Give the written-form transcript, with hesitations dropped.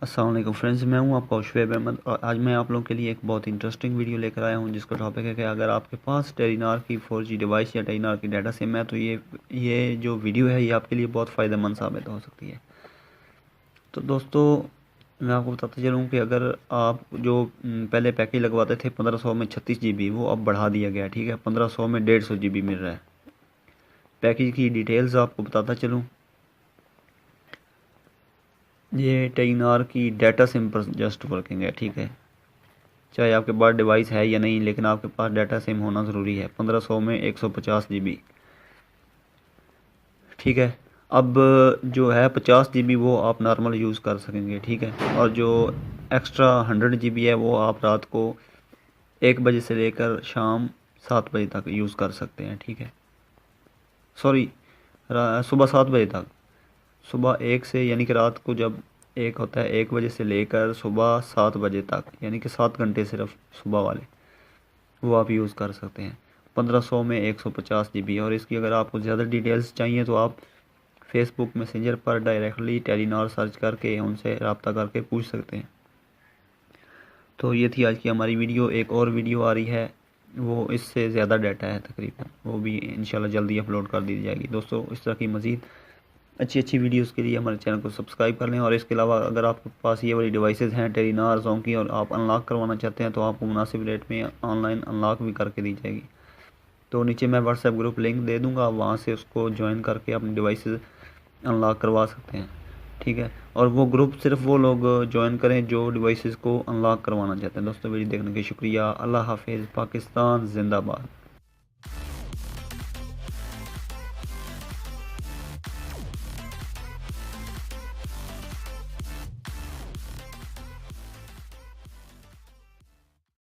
अस्सलाम वालेकुम फ्रेंड्स, मैं हूं आपका शुएब अहमद और आज मैं आप लोगों के लिए एक बहुत इंटरेस्टिंग वीडियो लेकर आया हूं जिसका टॉपिक है कि अगर आपके पास टेलीनॉर की 4G डिवाइस या टेलीनॉर की डाटा सिम है तो ये जो वीडियो है ये आपके लिए बहुत फ़ायदेमंद साबित हो सकती है। तो दोस्तों, मैं आपको बताता चलूँ कि अगर आप जो पहले पैकेज लगवाते थे 1500 में 36 GB, वो अब बढ़ा दिया गया। ठीक है, 1500 में 150 GB मिल रहा है। पैकेज की डिटेल्स आपको बताता चलूँ। ये टेलीनॉर की डाटा सिम पर जस्ट वर्किंग है। ठीक है, चाहे आपके पास डिवाइस है या नहीं, लेकिन आपके पास डाटा सिम होना ज़रूरी है। 1500 में 150 GB। ठीक है, अब जो है 50 GB वो आप नॉर्मल यूज़ कर सकेंगे। ठीक है, और जो एक्स्ट्रा 100 GB है वो आप रात को 1 बजे से लेकर शाम 7 बजे तक यूज़ कर सकते हैं। ठीक है, सॉरी, सुबह 7 बजे तक। सुबह 1 से यानी कि रात को जब 1 होता है, 1 बजे से लेकर सुबह 7 बजे तक, यानी कि 7 घंटे सिर्फ सुबह वाले वो आप यूज़ कर सकते हैं। 1500 में 150 GB। और इसकी अगर आपको ज़्यादा डिटेल्स चाहिए तो आप फेसबुक मैसेंजर पर डायरेक्टली टेलीनॉर सर्च करके उनसे रब्ता करके पूछ सकते हैं। तो ये थी आज की हमारी वीडियो। एक और वीडियो आ रही है, वो इससे ज़्यादा डाटा है तकरीबन, वो भी इंशाल्लाह जल्दी अपलोड कर दी जाएगी। दोस्तों, इस तरह की मज़ीद अच्छी अच्छी वीडियोस के लिए हमारे चैनल को सब्सक्राइब कर लें। और इसके अलावा अगर आपके पास ये वाली डिवाइसेस हैं टेलीनॉर जों की और आप अनलॉक करवाना चाहते हैं तो आपको मुनासिब रेट में ऑनलाइन अनलॉक भी करके दी जाएगी। तो नीचे मैं व्हाट्सएप ग्रुप लिंक दे दूँगा, वहाँ से उसको ज्वाइन करके अपनी डिवाइसेस अनलॉक करवा सकते हैं। ठीक है, और वो ग्रुप सिर्फ वो लोग ज्वाइन करें जो डिवाइसेस को अनलॉक करवाना चाहते हैं। दोस्तों, वीडियो देखने के शुक्रिया। अल्लाह हाफिज़। पाकिस्तान जिंदाबाद।